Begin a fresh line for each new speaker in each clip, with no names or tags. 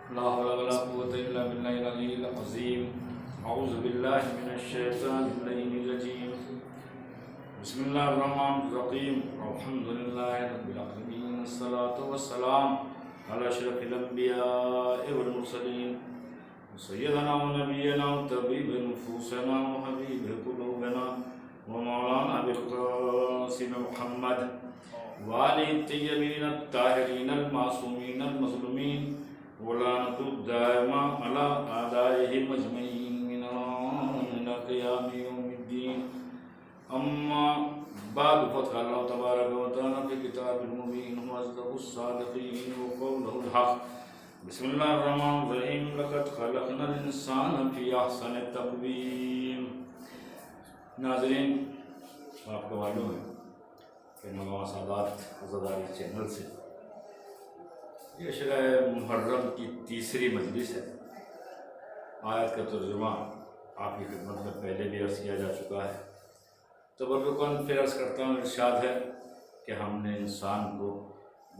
لا حول ولا قوة إلا بالله العلي العظيم. أعوذ بالله من الشيطان اللعين الرجيم. بسم الله الرحمن الرحيم. الحمد لله رب العالمين. الصلاة والسلام على أشرف الأنبياء والمرسلين سيدنا ونبينا وطبيب نفوسنا وحبيب قلوبنا ومولانا بالقاسم محمد وآله الطيبين الطاهرين المعصومين المظلومين ولعنة الدائمة على أعدائهم أجمعين من إلى قيام يوم الدين. أما بعد فقال الله تبارك وتعالى في كتاب المبين وأصدق الصادقين وقوله الحق. بسم الله الرحمن الرحيم. لقد خلقنا الإنسان في أحسن تقويم. ناظرین، آپ کو معلوم ہے کہ مولانا سادات عزاداری چینل سے یہ شرح محرم کی تیسری مجلس ہے. آیت کا ترجمہ آپ کی خدمت میں پہلے بھی عرض کیا جا چکا ہے. تبرکاً پھر عرض کرتا ہوں، ارشاد ہے کہ ہم نے انسان کو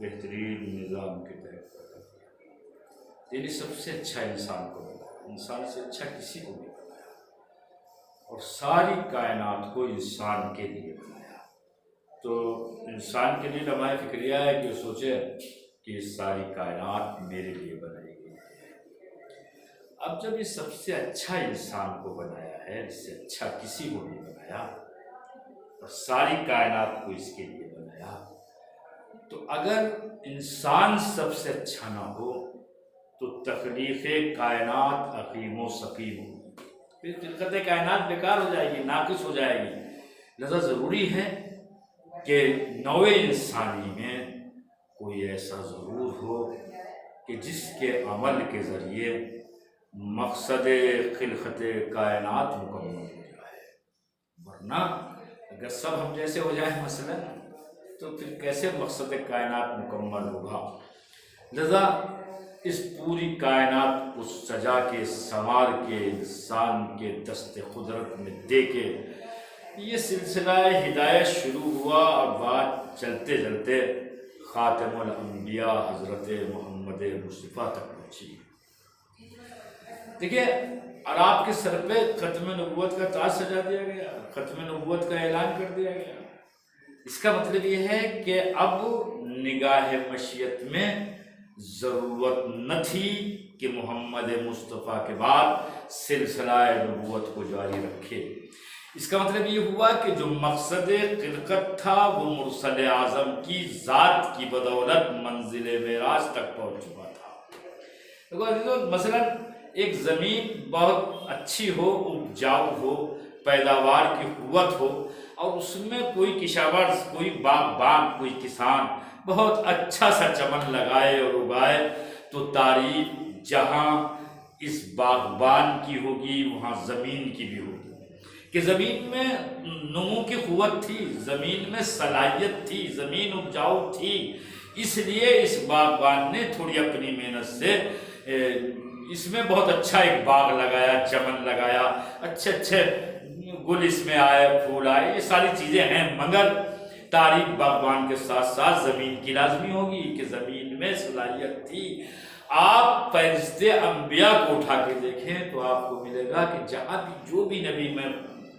بہترین نظام کے تحت پیدا کیا، یعنی سب سے اچھا انسان کو بنایا، انسان سے اچھا کسی کو نہیں بنایا، اور ساری کائنات کو انسان کے لیے بنایا. تو انسان کے لیے لمحہ فکریہ ہے کہ سوچے کہ یہ ساری کائنات میرے لیے بنائی گئی ہے. اب جب یہ سب سے اچھا انسان کو بنایا ہے، اس سے اچھا کسی کو نہیں بنایا، اور ساری کائنات کو اس کے لیے بنایا، تو اگر انسان سب سے اچھا نہ ہو تو تخلیق کائنات عقیم و سقیم ہوگی، پھر خلقت کائنات بیکار ہو جائے گی، ناقص ہو جائے گی. لہذا ضروری ہے کہ نوع انسانی میں کوئی ایسا ضرور ہو کہ جس کے عمل کے ذریعے مقصد خلقت کائنات مکمل ہو جائے. ورنہ اگر سب ہم جیسے ہو جائیں مثلا تو پھر کیسے مقصد کائنات مکمل ہوگا. لذا اس پوری کائنات کو سجا کے سنوار کے انسان کے دست قدرت میں دے کے یہ سلسلہ ہدایت شروع ہوا، اور بات چلتے چلتے خاتم الانبیاء حضرت محمد مصطفیٰ تک پہنچی. دیکھیے، اور آپ کے سر پہ ختم نبوت کا تاج سجا دیا گیا، ختم نبوت کا اعلان کر دیا گیا. اس کا مطلب یہ ہے کہ اب نگاہ مشیت میں ضرورت نہ تھی کہ محمد مصطفیٰ کے بعد سلسلہ نبوت کو جاری رکھے. اس کا مطلب یہ ہوا کہ جو مقصد خلقت تھا وہ مرسل اعظم کی ذات کی بدولت منزل معراج تک پہنچ چکا تھا. مثلا ایک زمین بہت اچھی ہو، اپجاؤ ہو، پیداوار کی قوت ہو، اور اس میں کوئی کشاورز، کوئی باغبان، کوئی کسان بہت اچھا سا چمن لگائے اور اگائے، تو تعریف جہاں اس باغبان کی ہوگی وہاں زمین کی بھی ہوگی کہ زمین میں نمو کی قوت تھی، زمین میں صلاحیت تھی، زمین اپجاؤ تھی. اس لیے اس باغبان نے تھوڑی اپنی محنت سے اس میں بہت اچھا ایک باغ لگایا، چمن لگایا، اچھے اچھے گل اس میں آئے، پھول آئے، یہ ساری چیزیں ہیں. مگر تعریف باغبان کے ساتھ ساتھ زمین کی لازمی ہوگی کہ زمین میں صلاحیت تھی. آپ فہرست انبیاء کو اٹھا کے دیکھیں تو آپ کو ملے گا کہ جہاں بھی جو بھی نبی میں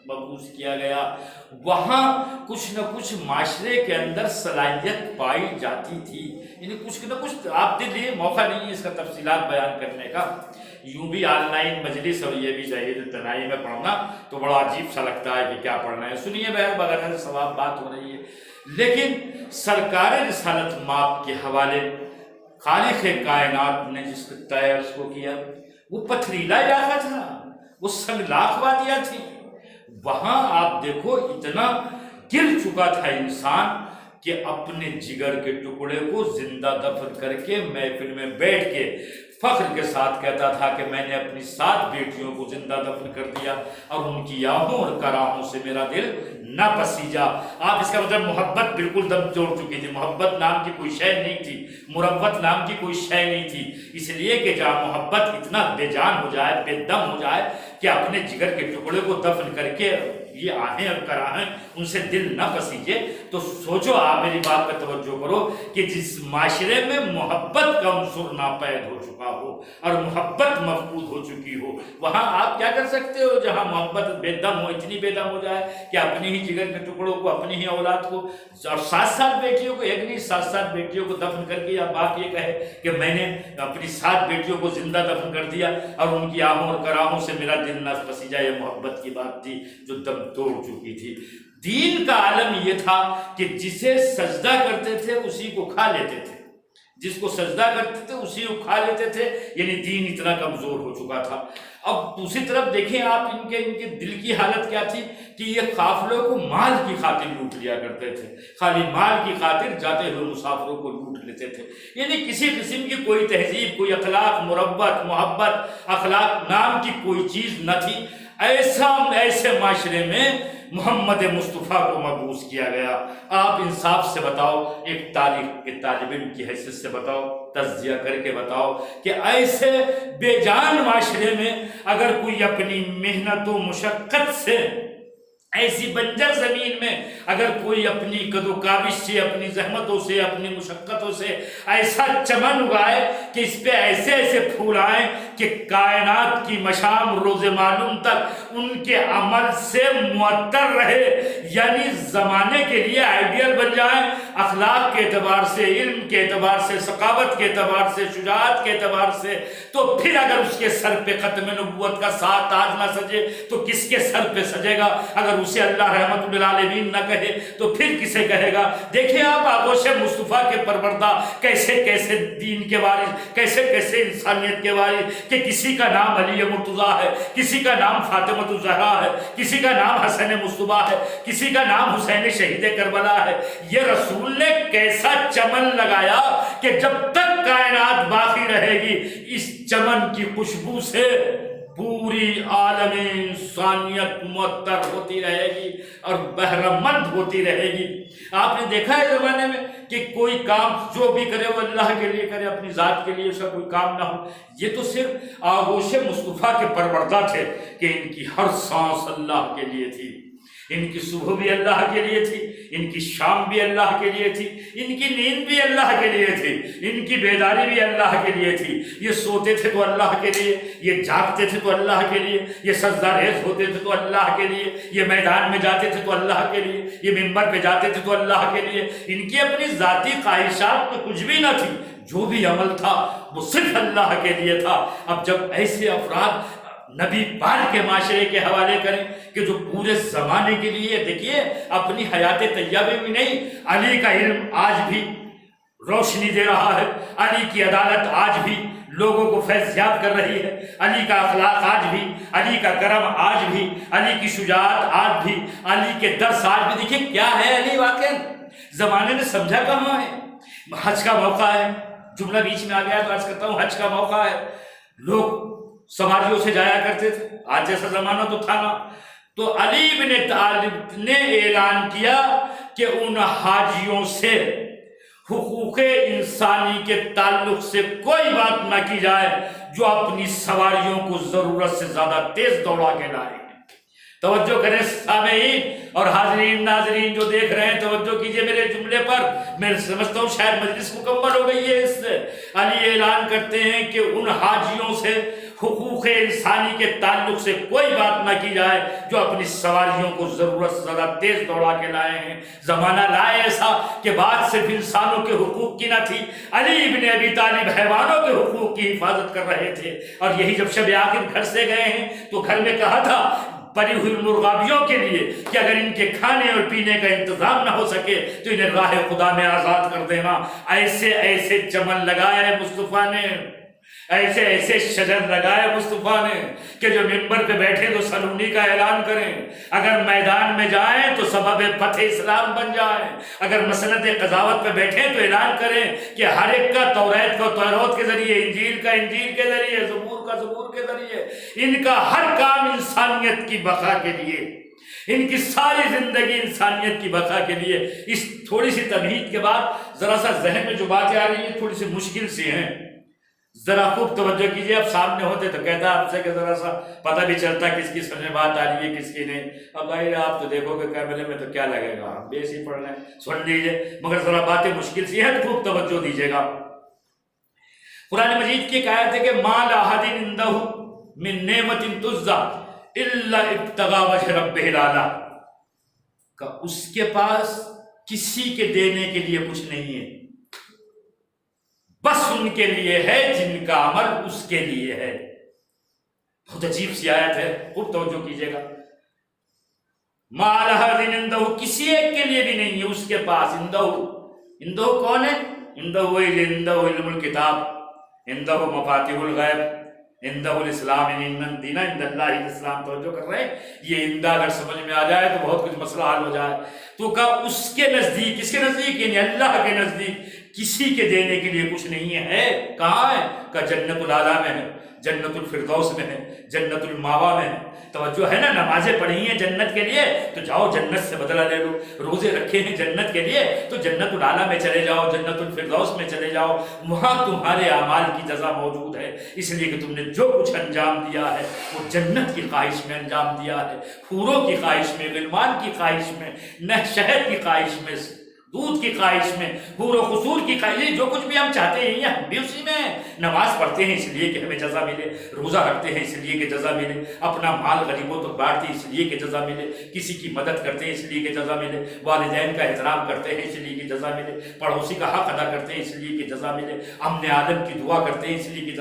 مبعوث کیا گیا وہاں کچھ نہ کچھ معاشرے کے اندر صلاحیت پائی جاتی تھی. یعنی کچھ نہ کچھ، آپ دیکھیے موقع نہیں ہے اس کا تفصیلات بیان کرنے کا. یوں بھی آن لائن مجلس اور یہ بھی ظہیر تنائی میں پڑھنا تو بڑا عجیب سا لگتا ہے کہ کیا پڑھنا ہے. سنیے بہر بغیر ثواب بات ہو رہی ہے. لیکن سرکار رسالت ماپ کے حوالے خالق کائنات نے جس طے اس کو کیا وہ پتھریلا علاقہ تھا، وہ سنگلاخ وادیاں تھی. وہاں آپ دیکھو اتنا گر چکا تھا انسان کہ اپنے جگر کے ٹکڑے کو زندہ دفن کر کے محفل میں بیٹھ کے فخر کے ساتھ کہتا تھا کہ میں نے اپنی 7 بیٹیوں کو زندہ دفن کر دیا اور ان کی آہوں اور کراہوں سے میرا دل نہ پسیجا. آپ اس کا مطلب محبت بالکل دم توڑ چکی تھی. محبت نام کی کوئی شے نہیں تھی، مروت نام کی کوئی شے نہیں تھی. اس لیے کہ جہاں محبت اتنا بے جان ہو جائے، بے دم ہو جائے کہ اپنے جگر کے ٹکڑے کو دفن کر کے یہ آہیں اور کراہیں ان سے دل نہ پسیجے۔ تو سوچو آپ، میری بات پہ توجہ کرو کہ جس معاشرے میں محبت کا عنصر ناپید ہو چکا ہو اور محبت مفقود ہو چکی ہو، وہاں آپ کیا کر سکتے ہو؟ جہاں محبت بے دم ہو، اتنی بے دم ہو جائے کہ اپنی ہی جگر کے ٹکڑوں کو، اپنی ہی اولاد کو، اور 7 بیٹیوں کو، ایک نہیں 7 بیٹیوں کو دفن کر کے، یا باپ یہ کہے کہ میں نے اپنی 7 بیٹیوں کو زندہ دفن کر دیا اور ان کی آہوں اور کراہوں سے میرا دل نہ پسیجا، یہ محبت کی بات تھی جو دم توڑ چکی تھی۔ دین کا عالم یہ تھا کہ جسے سجدہ کرتے تھے اسی کو کھا لیتے تھے، جس کو سجدہ کرتے تھے اسی کو کھا لیتے تھے، یعنی دین اتنا کمزور ہو چکا تھا۔ اب دوسری طرف دیکھیں آپ، ان کے دل کی حالت کیا تھی کہ یہ قافلوں کو مال کی خاطر لوٹ لیا کرتے تھے، خالی مال کی خاطر جاتے ہوئے مسافروں کو لوٹ لیتے تھے، یعنی کسی قسم کی کوئی تہذیب، کوئی اخلاق، مربت، محبت، اخلاق نام کی کوئی چیز نہ تھی۔ ایسے معاشرے میں محمد مصطفیٰ کو مبعوث کیا گیا۔ آپ انصاف سے بتاؤ، ایک تاریخ کے طالب علم کی حیثیت سے بتاؤ، تجزیہ کر کے بتاؤ کہ ایسے بے جان معاشرے میں اگر کوئی اپنی محنت و مشقت سے، ایسی بنجر زمین میں اگر کوئی اپنی قد و کاوش سے، اپنی زحمتوں سے، اپنی مشقتوں سے ایسا چمن اگائے کہ اس پہ ایسے ایسے پھول آئیں کہ کائنات کی مشام روز معلوم تک ان کے عمل سے معطر رہے، یعنی زمانے کے لیے آئیڈیل بن جائیں، اخلاق کے اعتبار سے، علم کے اعتبار سے، ثقافت کے اعتبار سے، شجاعت کے اعتبار سے، تو پھر اگر اس کے سر پہ ختم نبوت کا ساتھ تاج نہ سجے تو کس کے سر پہ سجے گا؟ اگر اسے اللہ رحمت للعالمین نہ کہے تو پھر کسے کہے گا؟ دیکھیں آپ آغوش مصطفیٰ کے پروردہ کیسے کیسے دین کے وارث، کیسے کیسے انسانیت کے وارث، کہ کسی کا نام علی مرتضیٰ ہے، کسی کا نام فاطمہ الزہرا ہے، کسی کا نام حسن مصطفیٰ ہے، کسی کا نام حسین شہید کربلا ہے۔ یہ رسول نے کیسا چمن لگایا کہ جب تک کائنات باقی رہے گی اس چمن کی خوشبو سے پوری عالم انسانیت معطر ہوتی رہے گی اور بہرمند ہوتی رہے گی۔ آپ نے دیکھا ہے زمانے میں کہ کوئی کام جو بھی کرے وہ اللہ کے لیے کرے، اپنی ذات کے لیے اس کا کوئی کام نہ ہو۔ یہ تو صرف آغوش مصطفیٰ کے پروردہ تھے کہ ان کی ہر سانس اللہ کے لیے تھی، ان کی صبح بھی اللہ کے لیے تھی، ان کی شام بھی اللہ کے لیے تھی، ان کی نیند بھی اللہ کے لیے تھی، ان کی بیداری بھی اللہ کے لیے تھی۔ یہ سوتے تھے تو اللہ کے لیے، یہ جاگتے تھے تو اللہ کے لیے، یہ سجدہ ریز ہوتے تھے تو اللہ کے لیے، یہ میدان میں جاتے تھے تو اللہ کے لیے، یہ ممبر پہ جاتے تھے تو اللہ کے لیے۔ ان کی اپنی ذاتی خواہشات تو کچھ بھی نہ تھی، جو بھی عمل تھا وہ صرف اللہ کے لیے تھا۔ اب جب ایسے افراد نبی پاک کے معاشرے کے حوالے کریں کہ جو پورے زمانے کے لیے، دیکھیے اپنی حیات طیبہ میں نہیں، علی کا علم آج بھی روشنی دے رہا ہے، علی کی عدالت آج بھی لوگوں کو فیض یاب کر رہی ہے، علی کا اخلاق آج بھی، علی کا کرم آج بھی، علی کی شجاعت آج بھی، علی کے درس آج بھی۔ دیکھیے کیا ہے علی واقعا، زمانے نے سمجھا کہاں ہے۔ حج کا موقع ہے، جملہ بیچ میں آ گیا تو عرض کرتا ہوں، حج کا موقع ہے، لوگ سواریوں سے جایا کرتے تھے، آج جیسا زمانہ تو تھا نہ۔ تو علی بن طالب نے اعلان کیا کہ ان حاجیوں سے حقوق انسانی کے تعلق سے کوئی بات نہ کی جائے جو اپنی سواریوں کو ضرورت سے زیادہ تیز دوڑا کے لائے۔ توجہ کریں سامعین اور حاضرین ناظرین جو دیکھ رہے ہیں، توجہ کیجئے میرے جملے پر، میں سمجھتا ہوں شاید مجلس مکمل ہو گئی ہے اس سے۔ علی اعلان کرتے ہیں کہ ان حاجیوں سے حقوق انسانی کے تعلق سے کوئی بات نہ کی جائے جو اپنی سواریوں کو ضرورت سے زیادہ تیز دوڑا کے لائے ہیں۔ زمانہ لائے ایسا کہ بات صرف انسانوں کے حقوق کی نہ تھی، علی بن ابی طالب حیوانوں کے حقوق کی حفاظت کر رہے تھے۔ اور یہی جب شب آخر گھر سے گئے ہیں تو گھر میں کہا تھا پری ہوئی مرغابیوں کے لیے کہ اگر ان کے کھانے اور پینے کا انتظام نہ ہو سکے تو انہیں راہ خدا میں آزاد کر دینا۔ ایسے ایسے چمن لگائے مصطفیٰ نے، ایسے ایسے شجر لگائے مصطفیٰ نے کہ جو ممبر پہ بیٹھے تو سلونی کا اعلان کریں، اگر میدان میں جائیں تو سبب فتح اسلام بن جائیں، اگر مسند قضاوت پہ بیٹھیں تو اعلان کریں کہ ہر ایک کا توریت کا توریت کے ذریعے، انجیل کا انجیل کے ذریعے، زبور کا زبور کے ذریعے، ان کا ہر کام انسانیت کی بقا کے لیے، ان کی ساری زندگی انسانیت کی بقا کے لیے۔ اس تھوڑی سی تمہید کے بعد ذرا سا ذہن میں جو باتیں آ رہی ہیں تھوڑی سی مشکل سی ہیں، ذرا خوب توجہ کیجیے، اب سامنے ہوتے تو کہتا آپ سے کہ ذرا سا پتہ بھی چلتا کس کی سمجھ میں بات آ رہی ہے کس کی نہیں۔ اب ظاہر آپ تو دیکھو گے کیمرے میں تو کیا لگے گا، آپ بیس ہی پڑھ رہے ہیں، سن لیجیے، مگر ذرا باتیں مشکل سی ہیں تو خوب توجہ دیجیے گا۔ قرآن مجید کی ایک آیت ہے کہ ما لأحد عنده من نعمت تجزی الا ابتغاء وجہ ربہ الاعلی، کہ اس کے پاس کسی کے دینے کے لیے کچھ نہیں ہے، بس ان کے لیے ہے جن کا عمل اس کے لیے ہے۔ بہت عجیب سی آیت ہے، خوب توجہ کیجیے گا۔ ما لأحد عنده، کسی ایک کے لیے بھی نہیں ہے اس کے پاس، عنده کون ہے؟ عنده علم الکتاب، عنده مفاتیح الغیب، عنده الاسلام، ان الدین عند اللہ الاسلام۔ توجہ کر رہے ہیں، یہ عندہ اگر سمجھ میں آ جائے تو بہت کچھ مسئلہ حل ہو جائے۔ تو کہا اس کے نزدیک، کس کے نزدیک؟ یعنی اللہ کے نزدیک کسی کے دینے کے لیے کچھ نہیں ہے۔ کہاں ہے؟ کہ جنت الاعلیٰ میں ہے، جنت الفردوس میں ہے، جنت الماوا میں ہے۔ توجہ ہے نا، نمازیں پڑھی ہیں جنت کے لیے تو جاؤ جنت سے بدلہ لے لو، روزے رکھے ہیں جنت کے لیے تو جنت الاعلیٰ میں چلے جاؤ، جنت الفردوس میں چلے جاؤ، وہاں تمہارے اعمال کی جزا موجود ہے، اس لیے کہ تم نے جو کچھ انجام دیا ہے وہ جنت کی خواہش میں انجام دیا ہے، حوروں کی خواہش میں، غلمان کی خواہش میں، نہ شہد کی خواہش میں، دودھ کی خواہش میں، حور و قصور کی خواہش، جو کچھ بھی ہم چاہتے ہیں ہم بھی اسی میں ہیں۔ نماز پڑھتے ہیں اس لیے کہ ہمیں جزا ملے، روزہ رکھتے ہیں اس لیے کہ جزا ملے، اپنا مال غریبوں تک بانٹتے ہیں اس لیے کہ جزا ملے، کسی کی مدد کرتے ہیں اس لیے کہ جزا ملے، والدین کا احترام کرتے ہیں اس لیے کہ جزا ملے، پڑوسی کا حق ادا کرتے ہیں اس لیے کہ جزا ملے، امن عالم کی دعا کرتے ہیں اس لیے کہ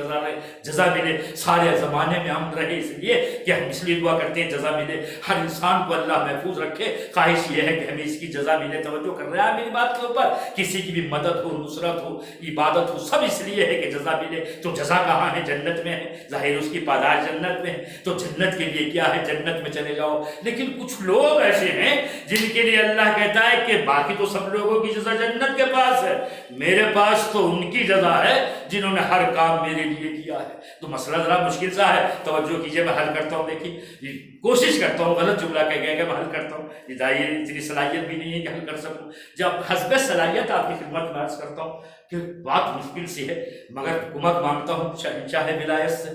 جزا ملے، سارے زمانے میں امن رہے اس لیے کہ ہم اس لیے دعا کرتے ہیں جزا ملے، ہر انسان کو اللہ محفوظ رکھے، خواہش یہ ہے کہ ہمیں اس کی جزا ملے۔ توجہ کر رہے ہیں میری بات کے اوپر؟ کسی کی بھی مدد ہو، نصرت ہو، عبادت ہو، سب اس لیے ہے کہ جزا ملے۔ تو جزا کہاں ہے؟ جنت میں ہے، ظاہر اس کی پاداش جنت میں ہے، تو جنت کے لیے کیا ہے؟ جنت میں چلے جاؤ۔ لیکن کچھ لوگ ایسے ہیں جن کے لیے اللہ کہتا ہے کہ باقی تو سب لوگوں کی جزا جنت کے پاس ہے، میرے پاس تو ان کی جزا ہے جنہوں نے ہر کام میرے لیے کیا ہے۔ تو مسئلہ ذرا مشکل سا ہے، توجہ کیجئے، میں حل کرتا ہوں۔ دیکھیے کوشش کرتا ہوں، غلط جملہ کہہ گیا کہ میں حل کرتا ہوں، اتنی صلاحیت بھی نہیں ہے کہ حل کر سکوں۔ جب حسب صلاحیت آپ کی خدمت میں عرض کرتا ہوں کہ بات مشکل سی ہے، مگر حکومت مانگتا ہوں شاہ ولایت سے،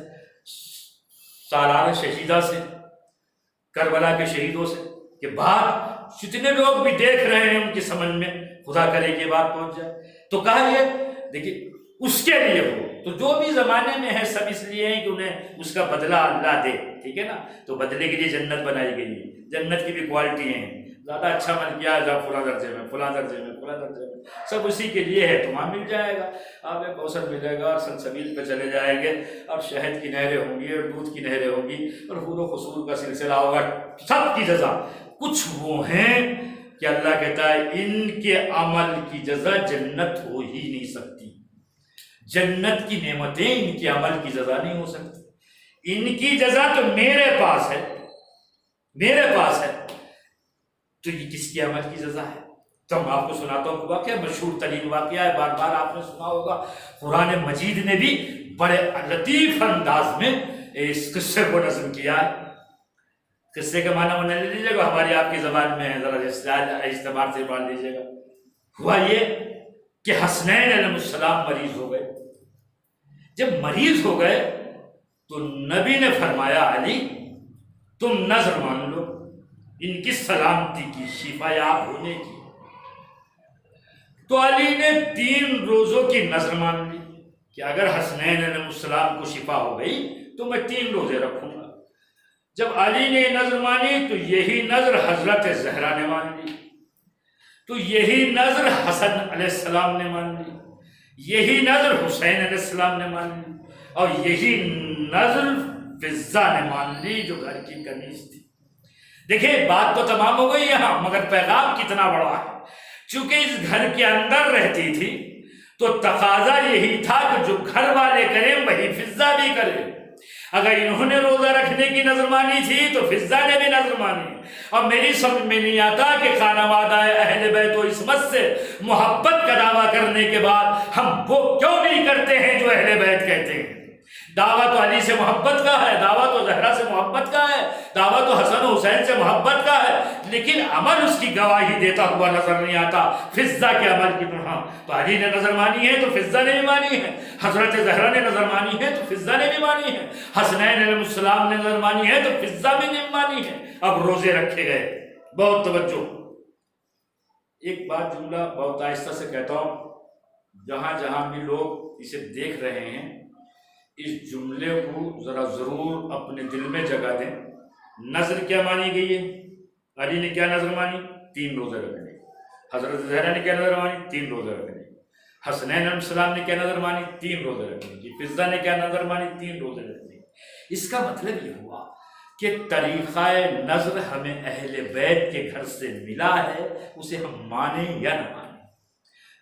سالار شہیدہ سے، کربلا کے شہیدوں سے، کہ بات جتنے لوگ بھی دیکھ رہے ہیں ان کی سمجھ میں خدا کرے کہ بات پہنچ جائے۔ تو کہا یہ دیکھیے اس کے لیے ہو، تو جو بھی زمانے میں ہے سب اس لیے ہیں کہ انہیں اس کا بدلہ اللہ دے، ٹھیک ہے نا؟ تو بدلے کے لیے جنت بنائی گئی ہے، جنت کی بھی کوالٹی ہیں، زیادہ اچھا من کیا ہے فلاں درجے میں، فلاں درجے میں، فلاں درجے میں، سب اسی کے لیے ہے۔ تو وہاں مل جائے گا، آپ ایک کوثر ملے گا اور سلسبیل پہ چلے جائیں گے، اور شہد کی نہریں ہوں گی اور دودھ کی نہریں ہوں گی اور حور و قصور کا سلسلہ ہوگا، سب کی جزا۔ کچھ وہ ہیں کہ اللہ کہتا ہے ان کے عمل کی جزا جنت ہو ہی نہیں سکتی، جنت کی نعمتیں ان کے عمل کی جزا نہیں ہو سکتی، ان کی جزا تو میرے پاس ہے، میرے پاس ہے۔ تو یہ کس کے عمل کی جزا ہے؟ تو میں آپ کو سناتا ہوں واقعہ، مشہور ترین واقعہ ہے، بار بار آپ نے سنا ہوگا، قرآن مجید نے بھی بڑے لطیف انداز میں اس قصے کو نظم کیا ہے۔ قصے کا معنی وہ نہ لے لیجیے گا، ہماری آپ کی زبان میں ہے، ذرا اجتماع سے مان لیجیے گا۔ ہوا یہ کہ حسنین علیہ السلام مریض ہو گئے۔ جب مریض ہو گئے تو نبی نے فرمایا علی تم نظر مان لو ان کی سلامتی کی، شفا یاب ہونے کی۔ تو علی نے 3 روزوں کی نظر مان لی کہ اگر حسنین علیہ السلام کو شفا ہو گئی تو میں 3 روزے رکھوں گا۔ جب علی نے نظر مانی تو یہی نظر حضرت زہرا نے مان لی، تو یہی نظر حسن علیہ السلام نے مان لی، یہی نظر حسین علیہ السلام نے مان لی، اور یہی نظر فضہ نے مان لی جو گھر کی کنیز تھی۔ دیکھیں بات تو تمام ہو گئی یہاں، مگر پیغام کتنا بڑا ہے۔ چونکہ اس گھر کے اندر رہتی تھی تو تقاضا یہی تھا کہ جو گھر والے کریں وہی فضہ بھی کرے۔ اگر انہوں نے روزہ رکھنے کی نظر مانی تھی تو فضہ نے بھی نظر مانی۔ اور میری سمجھ میں نہیں آتا کہ خانوادہ اہل بیت و عصمت سے محبت کا دعویٰ کرنے کے بعد ہم وہ کیوں نہیں کرتے ہیں جو اہل بیت کہتے ہیں۔ دعویٰ تو علی سے محبت کا ہے، دعویٰ تو زہرا سے محبت کا ہے، دعویٰ تو حسن و حسین سے محبت کا ہے، لیکن عمل اس کی گواہی دیتا ہوا نظر نہیں آتا فضہ کے عمل کی طرح۔ تو علی نے نظر مانی ہے تو فضہ نے بھی مانی ہے، حضرت زہرا نے نظر مانی ہے تو فضہ نے بھی مانی ہے، حسنین علیہ السلام نے نظر مانی ہے تو فضہ بھی نے مانی ہے۔ اب روزے رکھے گئے، بہت توجہ۔ ایک بات جملہ بہت آہستہ سے کہتا ہوں، جہاں جہاں بھی لوگ اسے دیکھ رہے ہیں اس جملے کو ذرا ضرور اپنے دل میں جگہ دیں۔ نظر کیا مانی گئی ہے؟ علی نے کیا نظر مانی؟ 3 روزے رکھنے۔ حضرت زہرا نے کیا نظر مانی؟ 3 روزے رکھنے۔ حسنین علیہ السلام نے کیا نظر مانی؟ 3 روزے رکھنے کی۔ فضہ نے کیا نظر مانی؟ 3 روزے رکھنے کی۔ اس کا مطلب یہ ہوا کہ طریقہ نظر ہمیں اہل بیت کے گھر سے ملا ہے، اسے ہم مانیں یا نہ مانیں۔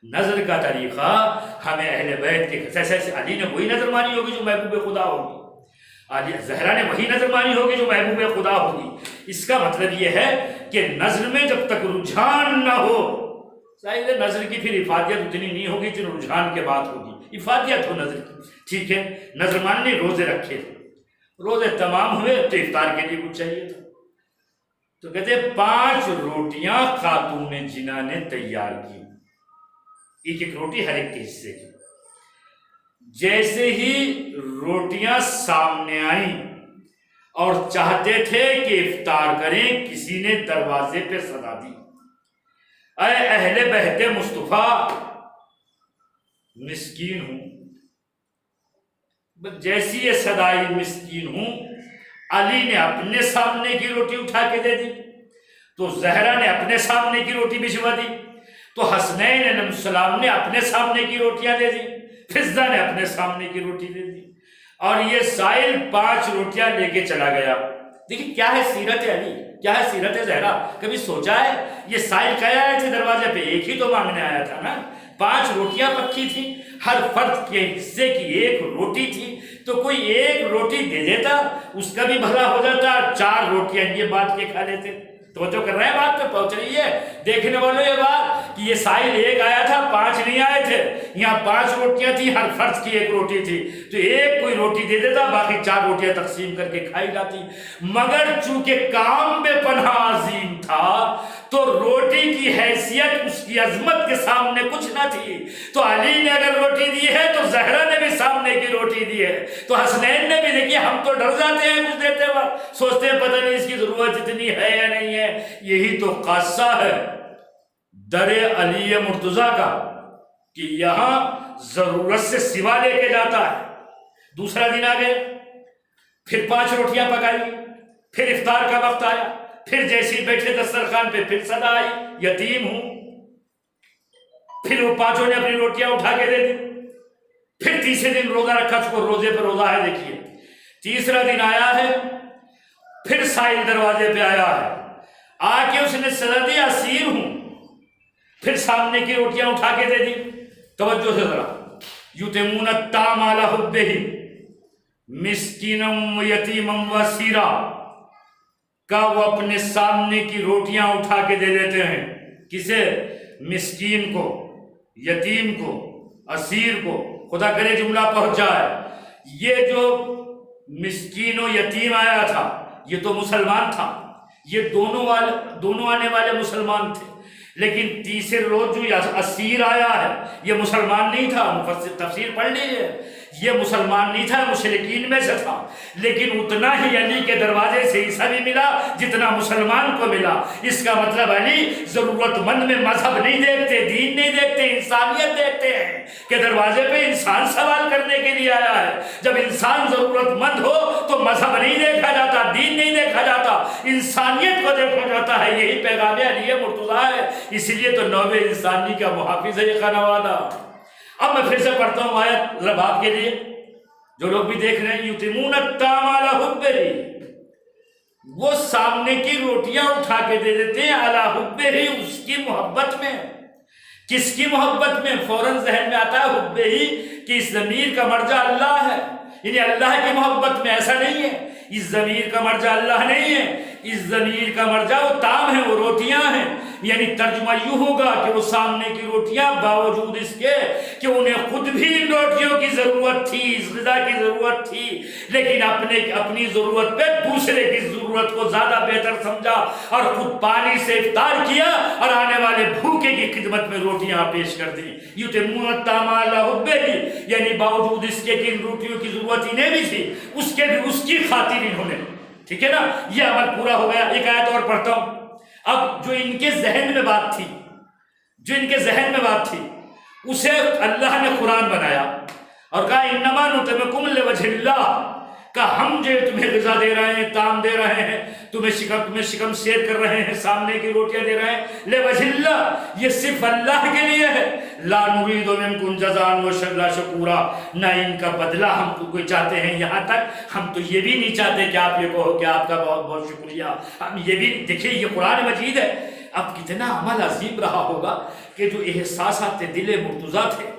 نظر کا طریقہ ہمیں اہل بیت کے گھر سے، علی نے وہی نظر مانی ہوگی جو محبوب خدا ہوگی، علی زہرا نے وہی نظر مانی ہوگی جو محبوب خدا ہوگی۔ اس کا مطلب یہ ہے کہ نظر میں جب تک رجحان نہ ہو، ظاہر نظر کی پھر افادیت اتنی نہیں ہوگی جن رجحان کے بعد ہوگی، افادیت ہو نظر کی، ٹھیک ہے۔ نظر ماننے روزے رکھے، روزے تمام ہوئے تو افطار کے لیے کچھ چاہیے تھا، تو کہتے 5 روٹیاں خاتون جنا نے تیار کی، ایک ایک روٹی ہر ایک کے حصے کی۔ جیسے ہی روٹیاں سامنے آئیں اور چاہتے تھے کہ افطار کریں، کسی نے دروازے پہ صدا دی، اے اہل بیت مصطفیٰ مسکین ہوں۔ جیسی یہ صدائی مسکین ہوں، علی نے اپنے سامنے کی روٹی اٹھا کے دے دی، تو زہرا نے اپنے سامنے کی روٹی بھجوا دی، تو حسنین علیہ السلام نے اپنے سامنے کی روٹیاں دے دی، فضہ نے اپنے سامنے کی روٹی دے دی، اور یہ سائل 5 روٹیاں لے کے چلا گیا۔ دیکھیں کیا ہے سیرت علی، کیا ہے سیرت زہرا، کبھی سوچا ہے یہ سائل کیا آئے تھے دروازے پہ؟ ایک ہی تو مانگنے آیا تھا نا، 5 روٹیاں پکی تھی، ہر فرد کے حصے کی 1 روٹی تھی، تو کوئی 1 روٹی دے دیتا اس کا بھی بھلا ہو جاتا، 4 روٹیاں یہ بات کے کھا لیتے۔ توجہ کر رہے ہیں بات پہ، پہنچ رہی ہے دیکھنے والوں یہ بات کہ یہ سائل 1 آیا تھا، 5 نہیں آئے تھے، یہاں 5 روٹیاں تھی، ہر فرد کی 1 روٹی تھی، تو 1 کوئی روٹی دے دیتا، باقی 4 روٹیاں تقسیم کر کے کھائی جاتی۔ مگر چونکہ کام بے پناہ عظیم تھا تو روٹی کی حیثیت اس کی عظمت کے سامنے کچھ نہ تھی، تو علی نے اگر روٹی دی ہے تو زہرا نے بھی سامنے کی روٹی دی ہے، تو حسنین نے بھی دیکھی، ہم تو ڈر جاتے ہیں کچھ دیتے وقت، سوچتے ہیں پتہ نہیں اس کی ضرورت اتنی ہے یا نہیں ہے۔ یہی تو قصہ ہے در علی مرتضیٰ کا کہ یہاں ضرورت سے سوا لے کے جاتا ہے۔ دوسرا دن آ گئے، پھر 5 روٹیاں پکائی، پھر افطار کا وقت آیا، پھر جیسے بیٹھے دسترخوان پہ پھر صدا آئی یتیم ہوں، پھر وہ 5 نے اپنی روٹیاں اٹھا کے دے دی، پھر تیسرے دن روزہ رکھا، اس کو روزے پہ روزہ ہے، دیکھیے تیسرا دن آیا ہے، پھر سائل دروازے پہ آیا ہے، آ کے اس نے صدا دی اسیر ہوں، پھر سامنے کی روٹیاں اٹھا کے دے دی۔ توجہ سے ذرا، یتمون الطعام علی حبہ مسکینا و یتیما و اسیرا، کا وہ اپنے سامنے کی روٹیاں اٹھا کے دے دیتے ہیں، کسے؟ مسکین کو، یتیم کو، اسیر کو، خدا کرے جملہ پہنچ جائے۔ یہ جو مسکین و یتیم آیا تھا یہ تو مسلمان تھا، یہ دونوں آنے والے مسلمان تھے، لیکن تیسرے روز جو اسیر آیا ہے یہ مسلمان نہیں تھا، تفسیر پڑھ لیجیے، یہ مسلمان نہیں تھا، مشرکین میں سے تھا، لیکن اتنا ہی علی کے دروازے سے عیسیٰ بھی ملا جتنا مسلمان کو ملا۔ اس کا مطلب علی ضرورت مند میں مذہب نہیں دیکھتے، دین نہیں دیکھتے، انسانیت دیکھتے ہیں کہ دروازے پہ انسان سوال کرنے کے لیے آیا ہے۔ جب انسان ضرورت مند ہو تو مذہب نہیں دیکھا جاتا، دین نہیں دیکھا جاتا، انسانیت کو دیکھا جاتا ہے۔ یہی پیغام علی مرتضیٰ ہے، اس لیے تو نوع انسانی کا محافظ ہے یہ خانوادہ۔ اب میں پھر سے پڑھتا ہوں آیت رب آپ کے لیے، جو لوگ بھی دیکھ رہے ہیں، یتمون الطعام علی حبہ، وہ سامنے کی روٹیاں اٹھا کے دے دیتے ہیں علی حبہ، اس کی محبت میں۔ کس کی محبت میں؟ فوراً ذہن میں آتا ہے حبہ کہ اس ضمیر کا مرجع اللہ ہے، یعنی اللہ کی محبت میں۔ ایسا نہیں ہے اس ضمیر کا مرجع اللہ نہیں ہے، اس ضمیر کا مرجع وہ طعام ہے، وہ روٹیاں ہیں، یعنی ترجمہ یوں ہوگا کہ وہ سامنے کی روٹیاں باوجود اس کے کہ انہیں خود بھی ان روٹیوں کی ضرورت تھی، اس غذا کی ضرورت تھی، لیکن اپنی ضرورت پہ دوسرے کی ضرورت کو زیادہ بہتر سمجھا اور خود پانی سے افطار کیا اور آنے والے بھوکے کی خدمت میں روٹیاں پیش کر دی۔ یتمون الطعام علی حبہ، یعنی باوجود اس کے کہ ان روٹیوں کی ضرورت انہیں بھی تھی، اس کی خاطر انہوں نے، ٹھیک ہے نا، یہ عمل پورا ہو گیا۔ ایک آیت اور پڑھتا ہوں۔ اب جو ان کے ذہن میں بات تھی اسے اللہ نے قرآن بنایا اور کہا انما نطعمکم لوجہ اللہ، کہ ہم جو تمہیں غذا دے رہے ہیں، طعام دے رہے ہیں، تمہیں شکم سیر کر رہے ہیں، سامنے کی روٹیاں دے رہے ہیں، لوجہ اللہ، یہ صرف اللہ کے لیے ہے۔ لا نرید منکم جزاء ولا شکورا، نہ ان کا بدلہ ہم کو کوئی چاہتے ہیں، یہاں تک ہم تو یہ بھی نہیں چاہتے کہ آپ یہ کہو کہ آپ کا بہت بہت شکریہ۔ ہم یہ بھی دیکھیں، یہ قرآن مجید ہے۔ اب کتنا عمل عظیم رہا ہوگا کہ جو احساسات دل مرتضیٰ تھے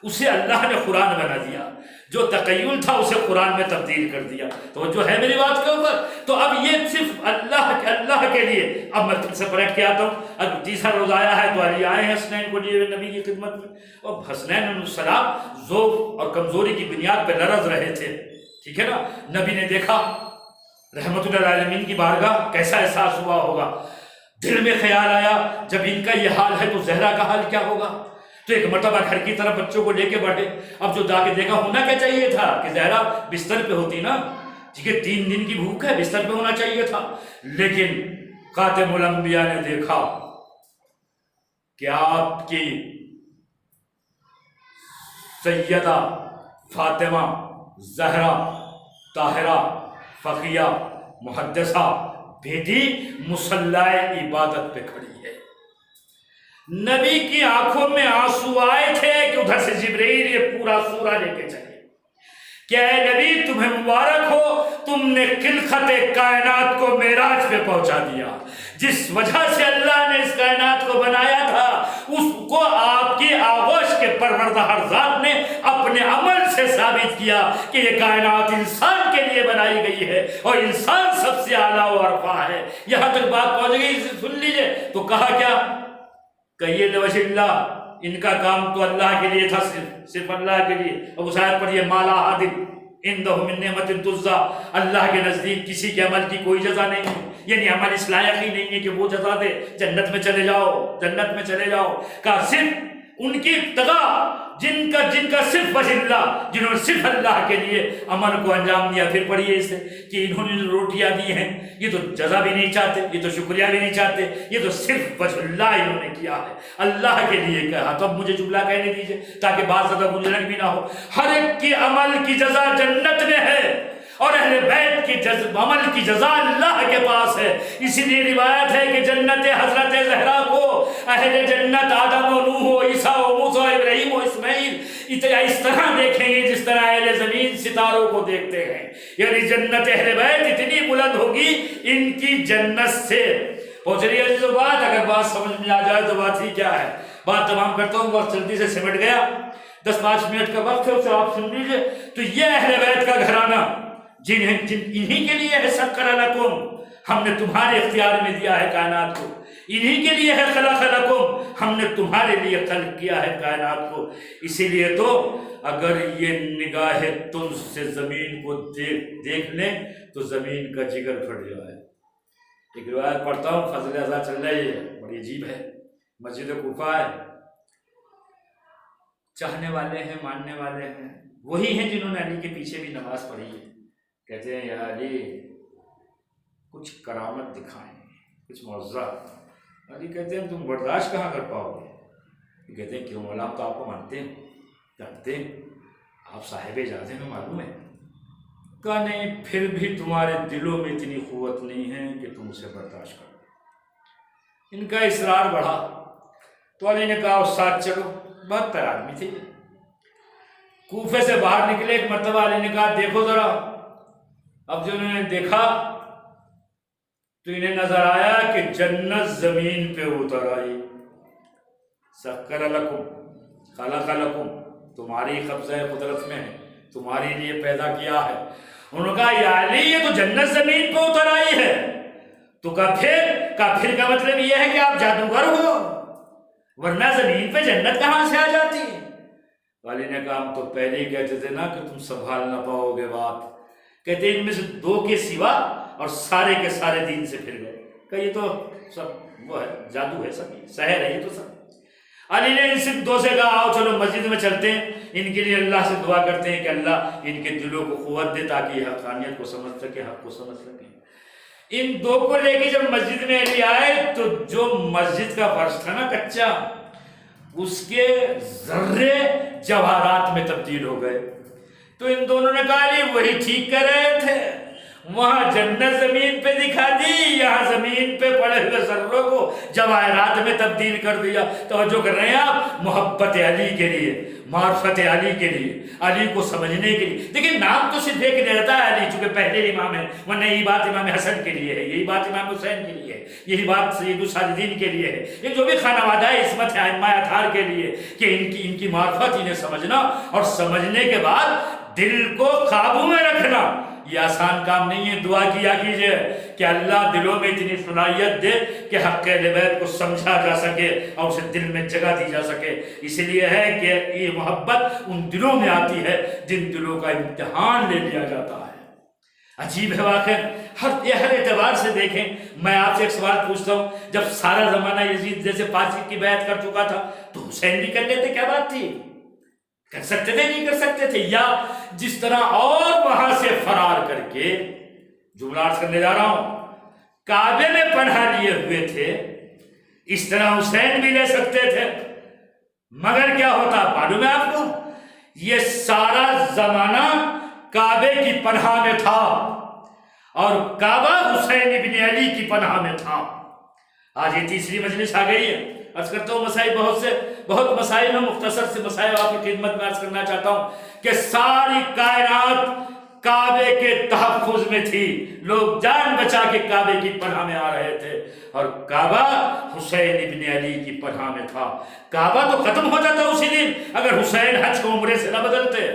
اسے اللہ نے قرآن بنا دیا، جو تقیل تھا اسے قرآن میں تبدیل کر دیا۔ تو جو ہے میری بات کے اوپر، تو اب یہ صرف اللہ کے لیے۔ اب میں تم سے پلٹ کے آتا ہوں۔ اب تیسرا روز آیا ہے تو علی آئے ہیں حسنین کو لیے نبی کی خدمت میں، اور حسنین علیہ السلام ذوق اور کمزوری کی بنیاد پہ لرز رہے تھے، ٹھیک ہے نا۔ نبی نے دیکھا رحمت اللہ العالمین کی بارگاہ، کیسا احساس ہوا ہوگا، دل میں خیال آیا جب ان کا یہ حال ہے تو زہرا کا حال کیا ہوگا۔ تو ایک مرتبہ گھر کی طرف بچوں کو لے کے بڑھے۔ اب جو جا کے دیکھا، ہونا کیا چاہیے تھا کہ زہرا بستر پہ ہوتی نا، ٹھیک ہے، 3 دن کی بھوک ہے، بستر پہ ہونا چاہیے تھا، لیکن خاتم الانبیاء نے دیکھا کہ آپ کی سیدہ فاطمہ زہرا طاہرہ فقیہ محدثہ بیٹی مصلی عبادت پہ کھڑی ہے۔ نبی کی آنکھوں میں آنسو آئے تھے کہ ادھر سے جبرائیل یہ پورا سورہ لے کے چلے کہ اے نبی تمہیں مبارک ہو، تم نے خلقت کائنات کو معراج پہ پہنچا دیا۔ جس وجہ سے اللہ نے اس کائنات کو بنایا تھا اس کو آپ کی آغوش کے پروردگار ذات نے اپنے عمل سے ثابت کیا کہ یہ کائنات انسان کے لیے بنائی گئی ہے اور انسان سب سے اعلیٰ و ارفع ہے۔ یہاں تک بات پہنچ گئی، سن لیجئے۔ تو کہا کیا؟ کہیے لوجہ اللہ، ان کا کام تو اللہ کے لیے تھا، صرف اللہ کے لیے۔ اب اس آیت پر یہ مالا عادل عندہ من نعمت تجزا، اللہ کے نزدیک کسی کے عمل کی کوئی جزا نہیں ہے، یعنی عمل اس لائق ہی نہیں ہے کہ وہ جزا دے، جنت میں چلے جاؤ، جنت میں چلے جاؤ۔ کہا صرف ان کی ابتغاء، جن کا صرف وجہ اللہ، جنہوں نے صرف اللہ کے لیے عمل کو انجام دیا۔ پھر پڑھیے اسے کہ انہوں نے جو روٹیاں دی ہیں یہ تو جزا بھی نہیں چاہتے، یہ تو شکریہ بھی نہیں چاہتے، یہ تو صرف وجہ اللہ انہوں نے کیا ہے، اللہ کے لیے کہا۔ تو اب مجھے جملہ کہنے دیجئے تاکہ بات زیادہ گنجنک بھی نہ ہو۔ ہر ایک کی عمل کی جزا جنت میں ہے اور اہل بیت کی عمل کی جزا اللہ کے پاس ہے۔ اسی لیے روایت ہے کہ جنت حضرت زہرا کو اہل جنت آدم و نوح و عیسیٰ و موسیٰ و ابراہیم و اسماعیل اس طرح دیکھیں گے جس طرح اہل زمین ستاروں کو دیکھتے ہیں، یعنی جنت اہل بیت اتنی بلند ہوگی ان کی جنت سے۔ پہنچ رہی ہے جو بات، اگر بات سمجھ میں آ جائے تو بات ہی کیا ہے۔ بات تمام کرتا ہوں، وقت جلدی سے سمٹ گیا، 10-5 منٹ کا وقت ہے، اسے آپ سن لیجیے۔ تو یہ اہل بیت کا گھرانہ انہی کے لیے ہے سخر لکم، ہم نے تمہارے اختیار میں دیا ہے کائنات کو، انہی کے لیے ہے خلق لکم، ہم نے تمہارے لیے خلق کیا ہے کائنات کو۔ اسی لیے تو اگر یہ نگاہ طنز سے زمین کو دیکھ لیں تو زمین کا جگر پھٹ جائے۔ ایک روایت پڑھتا ہوں، فضل اعضا چل رہی ہے، بڑی عجیب ہے، مسجد کوفہ ہے، چاہنے والے ہیں، ماننے والے ہیں، وہی ہیں جنہوں نے علی کے پیچھے بھی نماز پڑھی ہے۔ کہتے ہیں یا علی کچھ کرامت دکھائیں، کچھ معجزہ۔ علی کہتے ہیں تم برداشت کہاں کر پاؤ گے؟ کہتے ہیں کیوں مولا، ہم تو آپ کو مانتے ہیں، جانتے ہیں، آپ صاحب اجازت ہیں، معلوم ہے۔ کہا نہیں، پھر بھی تمہارے دلوں میں اتنی قوت نہیں ہے کہ تم اسے برداشت کرو۔ ان کا اصرار بڑھا تو علی نے کہا استاد چلو، بہت پر آدمی تھے۔ کوفے سے باہر نکلے، ایک مرتبہ علی نے کہا دیکھو ذرا۔ اب جو انہوں نے دیکھا تو انہیں نظر آیا کہ جنت زمین پہ اتر آئی۔ سخر لکم خلق لکم، تمہاری قبضہ قدرت میں ہے، تمہارے لیے پیدا کیا ہے۔ انہوں نے کہا یا علی یہ تو جنت زمین پہ اتر آئی ہے۔ تو کافر کا مطلب یہ ہے کہ آپ جادوگر ہو، ورنہ زمین پہ جنت کہاں سے آ جاتی ہے؟ والی نے کہا ہم تو پہلے ہی کہتے تھے نا کہ تم سنبھال نہ پاؤ گے بات، کہتے ان میں سے 2 کے سوا اور سارے کے سارے دین سے پھر گئے، کہ یہ تو سب وہ ہے، جادو ہے، سب سحر ہے یہ تو سب۔ علی نے ان سے 2 سے کہا آؤ چلو مسجد میں چلتے ہیں، ان کے لیے اللہ سے دعا کرتے ہیں کہ اللہ ان کے دلوں کو قوت دے تاکہ یہ حقانیت کو سمجھ سکے، حق کو سمجھ سکے۔ ان 2 کو لے کے جب مسجد میں علی آئے تو جو مسجد کا فرش تھا نا کچا، اس کے ذرے جواہرات میں تبدیل ہو گئے۔ تو ان دونوں نے کہا علی وہی ٹھیک کر رہے تھے، وہاں جنت زمین پہ دکھا دی، یہاں زمین پہ پڑے ہوئے ذروں کو جواہرات میں تبدیل کر دیا۔ توجہ کر رہے ہیں آپ، محبت علی کے لیے، معرفت علی کے لیے، علی کو سمجھنے کے لیے۔ دیکھیں نام تو صرف ایک رہتا ہے علی، چونکہ پہلے امام ہے، ورنہ یہی بات امام حسن کے لیے ہے، یہی بات امام حسین کے لیے ہے، یہی بات سید الساجدین کے لیے ہے، یہ جو بھی خانہ وادہ عصمت ہے ائمہ اطہار کے لیے، کہ ان کی معرفت انہیں سمجھنا اور سمجھنے کے بعد دل کو قابو میں رکھنا یہ آسان کام نہیں ہے۔ دعا کیا کیجئے کہ اللہ دلوں میں اتنی صلاحیت دے کہ حق اہل بیت کو سمجھا جا سکے اور اسے دل میں جگہ دی جا سکے۔ اس لیے ہے کہ یہ محبت ان دلوں میں آتی ہے جن دلوں کا امتحان لے لیا جاتا ہے۔ عجیب ہے واقع، ہر اعتبار سے دیکھیں۔ میں آپ سے ایک سوال پوچھتا ہوں، جب سارا زمانہ یزید جیسے فاسق کی بیعت کر چکا تھا تو حسین بھی کر لیتے، کیا بات تھی؟ کر سکتے تھے نہیں کر سکتے تھے؟ یا جس طرح اور وہاں سے فرار کر کے، جملہ عرض کرنے جا رہا ہوں، کعبے میں پناہ لیے ہوئے تھے، اس طرح حسین بھی لے سکتے تھے، مگر کیا ہوتا معلوم ہے آپ کو؟ یہ سارا زمانہ کعبے کی پناہ میں تھا اور کعبہ حسین ابن علی کی پناہ میں تھا۔ آج یہ تیسری مجلس آ گئی ہے، عرض کرتا ہوں مسائل بہت مسائل ہیں، مختصر سے مسائل آپ کی خدمت میں عرض کرنا چاہتا ہوں کہ ساری کائنات کعبے کے تحفظ میں تھی، لوگ جان بچا کے کعبے کی پناہ میں آ رہے تھے، اور کعبہ حسین ابن علی کی پناہ میں تھا۔ کعبہ تو ختم ہو جاتا اسی دن اگر حسین حج کو عمرے سے نہ بدلتے،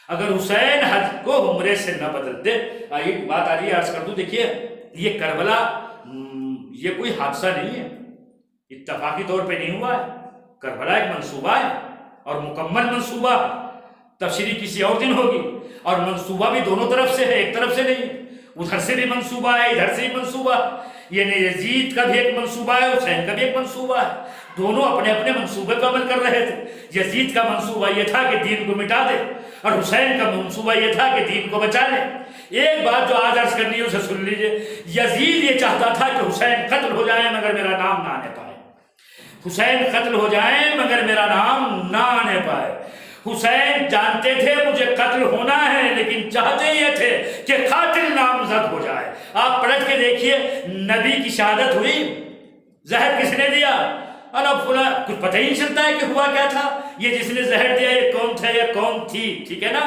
اگر حسین حج کو عمرے سے نہ بدلتے۔ ایک بات آ رہی ہے عرض کر دوں، دیکھیے یہ کربلا یہ کوئی حادثہ نہیں ہے، اتفاقی طور پہ نہیں ہوا ہے، کربلا ایک منصوبہ ہے اور مکمل منصوبہ، تفسیری کسی اور دن ہوگی، اور منصوبہ بھی دونوں طرف سے ہے، ایک طرف سے نہیں، ادھر سے بھی منصوبہ ہے ادھر سے بھی منصوبہ ہے، یعنی یزید کا بھی ایک منصوبہ ہے، حسین کا بھی ایک منصوبہ ہے، دونوں اپنے اپنے منصوبے پر عمل کر رہے تھے۔ یزید کا منصوبہ یہ تھا کہ دین کو مٹا دے، اور حسین کا منصوبہ یہ تھا کہ دین کو بچا لے۔ ایک بات جو آج عرض کرنی ہے اسے سن لیجئے، یزید یہ چاہتا تھا کہ حسین قتل ہو جائیں مگر میرا نام نہ آنے پائے، حسین قتل ہو جائیں مگر میرا نام نہ آنے پائے۔ حسین جانتے تھے مجھے قتل ہونا ہے، لیکن چاہتے یہ تھے کہ قاتل نامزد ہو جائے۔ آپ پلٹ کے دیکھیے، نبی کی شہادت ہوئی، زہر کس نے دیا؟ کچھ پتہ ہی نہیں چلتا ہے کہ ہوا کیا تھا، یہ جس نے زہر دیا یہ کون تھا یہ کون تھی، ٹھیک ہے نا؟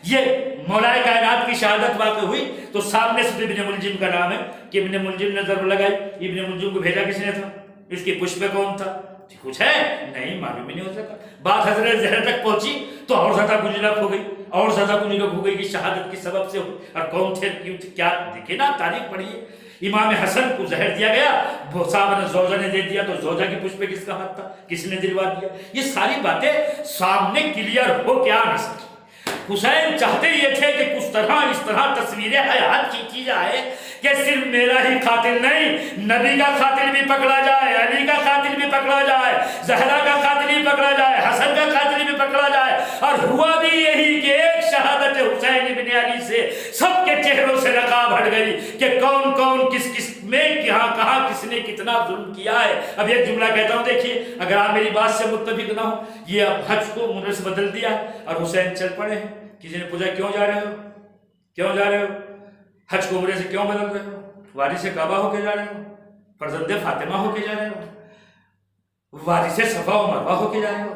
یہ مولا کائنات کی شہادت واقع ہوئی تو سامنے سے ابن ملجم کا نام ہے کہ ابن ملجم نے ضرب لگائی، ابن ملجم کو بھیجا کس نے تھا؟ اس کی پشت پہ کون تھا؟ کچھ ہے نہیں، معلوم ہی نہیں ہو سکا۔ بات حضرت زہر تک پہنچی تو اور زیادہ گنجلک ہو گئی، اور زیادہ گنجلک ہو گئی کہ شہادت کی سبب سے ہوئی، اور کون تھے کیوں تھے کیا؟ دیکھیں نا تاریخ پڑھیے، امام حسن کو زہر دیا گیا، صاحب نے زوجہ نے دے دیا تو زوجہ کی پشت پہ کس کا ہاتھ تھا، کس نے دلوا دیا؟ یہ ساری باتیں سامنے کلیئر ہو کے آ نہ سکی۔ حسین چاہتے یہ تھے کہ کچھ طرح اس طرح تصویر حیات کی جائے کہ صرف میرا ہی قاتل نہیں، نبی کا قاتل بھی پکڑا جائے، علی کا قاتل بھی پکڑا جائے، زہرا کا قاتل بھی پکڑا جائے، حسن کا قاتل بھی پکڑا جائے۔ اور ہوا بھی یہی کہ ایک شہادت حسین ابن علی سے سب کے چہروں سے نقاب ہٹ گئی کہ کون کون کس کس میں کہاں کس نے کتنا ظلم کیا ہے۔ اب ایک جملہ کہتا ہوں، دیکھیے اگر آپ میری بات سے متفق نہ ہو، یہ اب حج کو عمرے سے بدل دیا اور حسین چل پڑے ہیں۔ کسی نے پوچھا کیوں جا رہے ہو، کیوں جا رہے ہو حج کو عمرے سے، کیوں بدل رہے ہو؟ وارث کعبہ ہو کے جا رہے ہو، فرزند فاطمہ ہو کے جا رہے ہو، وارث صفا و مروہ ہو کے جا رہے ہو،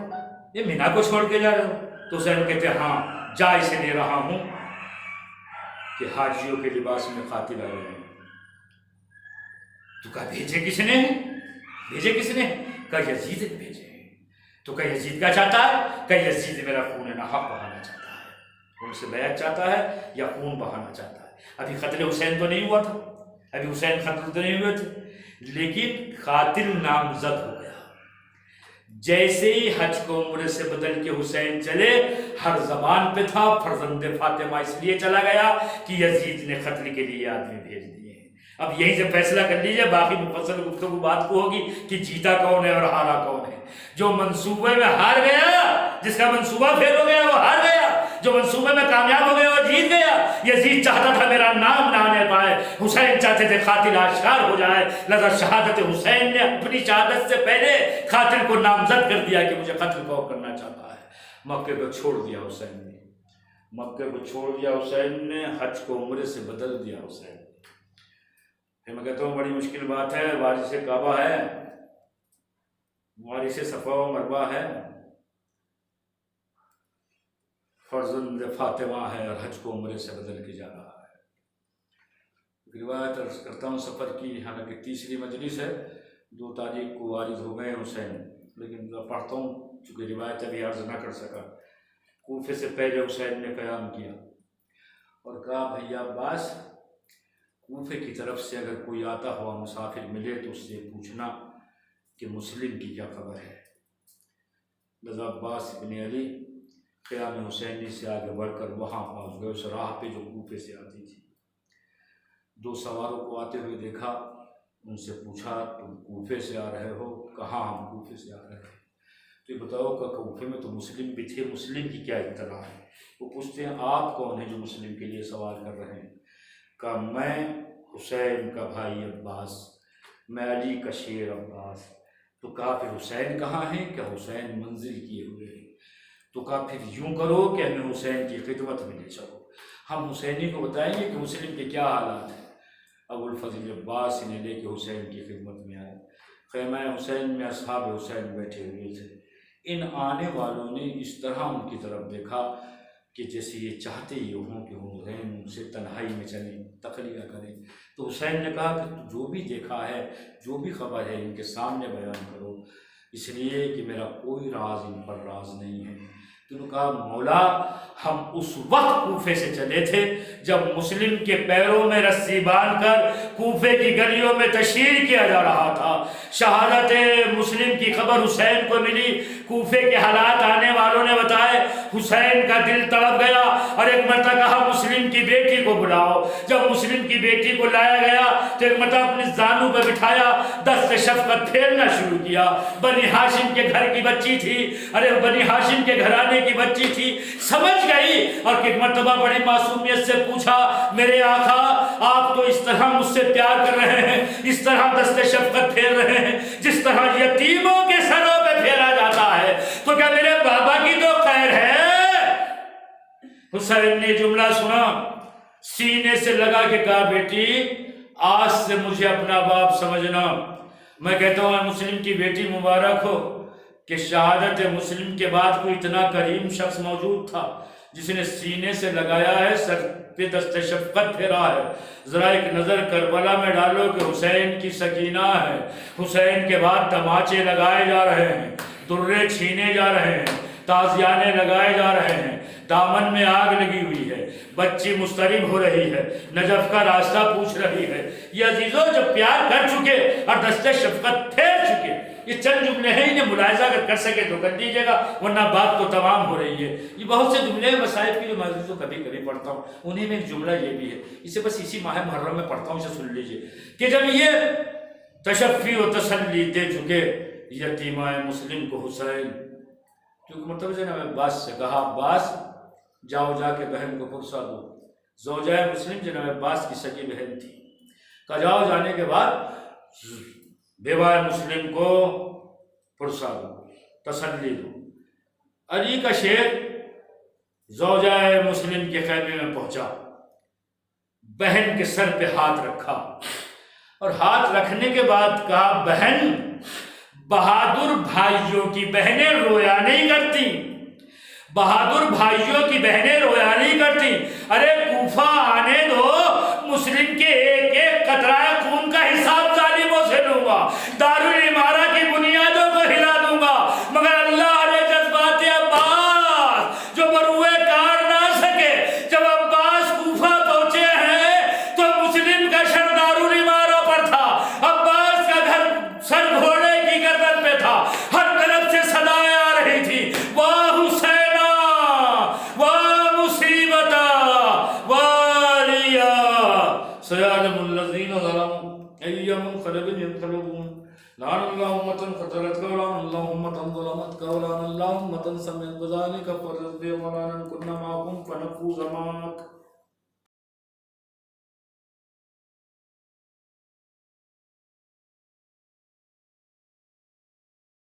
یہ مینا کو چھوڑ کے جا رہے ہو؟ تو حسین کہتے ہیں ہاں جا اسے لے رہا ہوں کہ حاجیوں کے لباس میں قاتل آئے ہیں۔ تو کہا بھیجے کس نے؟ بھیجے کس نے؟ کہا یزید نے بھیجے۔ تو کہا یزید کیا چاہتا ہے؟ کہا یزید میرا خون ناحق بہانا چاہتا ہے، ان سے بیعت چاہتا ہے یا خون بہانا چاہتا ہے۔ ابھی قتل حسین تو نہیں ہوا تھا، ابھی حسین قتل تو نہیں ہوئے تھے، لیکن قاتل نامزد ہو گیا۔ جیسے ہی حج کو عمرے سے بدل کے حسین چلے، ہر زبان پہ تھا فرزند فاطمہ اس لیے چلا گیا کہ یزید نے قتل کے لیے آدمی بھیج دیے ہیں۔ اب یہیں سے فیصلہ کر لیجئے، باقی مفصل گفتگو بات کو ہوگی کہ جیتا کون ہے اور ہارا کون ہے۔ جو منصوبے میں ہار گیا، جس کا منصوبہ فیل ہو گیا وہ ہار گیا، جو منصوبے میں کامیاب ہو گیا وہ جیت گیا۔ یزید چاہتا تھا میرا نام نہ آنے پائے، حسین چاہتے تھے قاتل آشکار ہو جائے، لہذا شہادت حسین نے اپنی شہادت سے پہلے قاتل کو نامزد کر دیا کہ مجھے قتل کو کرنا چاہتا ہے۔ مکے کو چھوڑ دیا حسین نے، مکے کو چھوڑ دیا حسین نے، حج کو عمرے سے بدل دیا حسین۔ پھر میں کہتا ہوں بڑی مشکل بات ہے، وارث کعبہ ہے، وارث صفا و مروہ ہے، فرزند فاطمہ ہے، اور حج کو عمرے سے بدل کے جا رہا ہے۔ روایت عرض کرتا ہوں سفر کی، حالانکہ تیسری مجلس ہے، 2 تاریخ کو وارث ہو گئے حسین، لیکن پڑھتا ہوں چونکہ روایت ابھی عرض نہ کر سکا۔ کوفے سے پہلے حسین نے قیام کیا اور کہا بھیا عباس، کوفے کی طرف سے اگر کوئی آتا ہوا مسافر ملے تو اس سے پوچھنا کہ مسلم کی کیا خبر ہے۔ لذا عباس بن علی قیام حسینی سے آگے بڑھ کر وہاں پہنچ گئے، اس راہ پہ جو کوفے سے آتی تھی۔ 2 سواروں کو آتے ہوئے دیکھا، ان سے پوچھا تم کوفے سے آ رہے ہو؟ کہاں ہم کوفے سے آ رہے ہیں۔ تو یہ بتاؤ کہ کوفے میں تو مسلم بھی تھے، مسلم کی کیا اطلاع ہے؟ وہ پوچھتے ہیں آپ کون ہیں جو مسلم کے لیے سوال کر رہے ہیں؟ کہ میں حسین کا بھائی عباس، میں علی کا شیر عباس۔ تو کہا پھر حسین کہاں ہیں؟ کہ حسین منزل کیے ہوئے ہیں۔ تو کہا پھر یوں کرو کہ ہمیں حسین کی خدمت میں لے چلو، ہم حسینی کو بتائیں گے کہ مسلم کے کیا حالات ہیں۔ ابو الفضل عباس انہیں لے کے حسین کی خدمت میں آئے۔ خیمہ حسین میں اصحاب حسین بیٹھے ہوئے تھے۔ ان آنے والوں نے اس طرح ان کی طرف دیکھا کہ جیسے یہ چاہتے ہی ہوں کہ حسین ان سے تنہائی میں چلیں، تقریر کریں۔ تو حسین نے کہا کہ جو بھی دیکھا ہے، جو بھی خبر ہے ان کے سامنے بیان کرو، اس لیے کہ میرا کوئی راز ان پر راز نہیں ہے۔ تو انہوں نے کہا مولا، ہم اس وقت کوفے سے چلے تھے جب مسلم کے پیروں میں رسی باندھ کر کوفے کی گلیوں میں تشہیر کیا جا رہا تھا۔ شہادت مسلم کی خبر حسین کو ملی، کوفے کے حالات آنے والوں نے بتائے، حسین کا دل تڑپ گیا اور ایک مرتبہ کہا مسلم کی بیٹی کو بلاؤ۔ جب مسلم کی بیٹی کو لایا گیا تو ایک مرتبہ اپنی زانو پہ بٹھایا، دست شفقت پھیرنا شروع کیا۔ بنی ہاشم کے گھر کی بچی تھی، ارے بنی ہاشم کے گھرانے کی بچی تھی، سمجھ گئی اور ایک مرتبہ بڑی معصومیت سے پوچھا میرے آقا آپ تو اس طرح مجھ سے پیار کر رہے ہیں، اس طرح دست شفقت پھیر رہے ہیں جس طرح یتیموں کے سروں پہ پھیرا جاتا ہے، تو کیا میرے بابا کی تو خیر ہے؟ حسین نے جملہ سنا، سینے سے لگا کے کہا بیٹی آج سے مجھے اپنا باپ سمجھنا۔ میں کہتا ہوں مسلم کی بیٹی مبارک ہو کہ شہادت مسلم کے بعد کوئی اتنا کریم شخص موجود تھا جس نے سینے سے لگایا ہے، سر پہ دست شفقت پھیرا ہے۔ ذرا ایک نظر کربلا میں ڈالو کہ حسین کی سکینہ ہے، حسین کے بعد تماچے لگائے جا رہے ہیں، درے چھینے جا رہے ہیں، تازیانے لگائے جا رہے ہیں، دامن میں آگ لگی ہوئی ہے، بچی مضطرب ہو رہی ہے، نجف کا راستہ پوچھ رہی ہے۔ یہ عزیزوں جب پیار کر چکے اور دست شفقت پھیر چکے، یہ چند جملے ہیں، انہیں ملاحظہ اگر کر سکے تو کر دیجیے گا ورنہ بات تو تمام ہو رہی ہے۔ یہ بہت سے جملے مسائل کی جو میں عزیزوں کبھی کبھی پڑھتا ہوں، انہیں میں ایک جملہ یہ بھی ہے، اسے بس اسی ماہ محرم میں پڑھتا ہوں، اسے سن لیجیے کہ جب یہ تشفی و تسلی دے چکے یتیمہ مسلم کو حسین، کیونکہ مطلب جناب عباس سے کہا عباس جاؤ جا کے بہن کو پرسا دو۔ زوجہ مسلم جناب عباس کی سگی بہن تھی، کہا جاؤ، جانے کے بعد بیوہ مسلم کو پرسا دو، تسلی دو۔ علی کا شیر زوجہ مسلم کے خیمے میں پہنچا، بہن کے سر پہ ہاتھ رکھا اور ہاتھ رکھنے کے بعد کہا بہن، بہادر بھائیوں کی بہنیں رویا نہیں کرتی، بہادر بھائیوں کی بہنیں رویا نہیں کرتی۔ ارے کوفہ آنے دو، مسلم کے ایک ایک قطرہ خون کا حساب ظالموں سے لوں گا، دارالعمارہ کی بنیادوں کو ہلا دوں گا، مگر اللہ علیہ جذبات عباس جو مروے کار نہ سکے۔ جب عباس کوفہ پہنچے ہیں تو مسلم کا شر دارالعمارہ سيعلم الذين ظلموا أي منقلب ينقلبون لعن الله أمة قتلتك ولعن الله أمة ظلمتك ولعن الله أمة سمعت بذلك فرزق ولعن كنا معكم فنفوز معك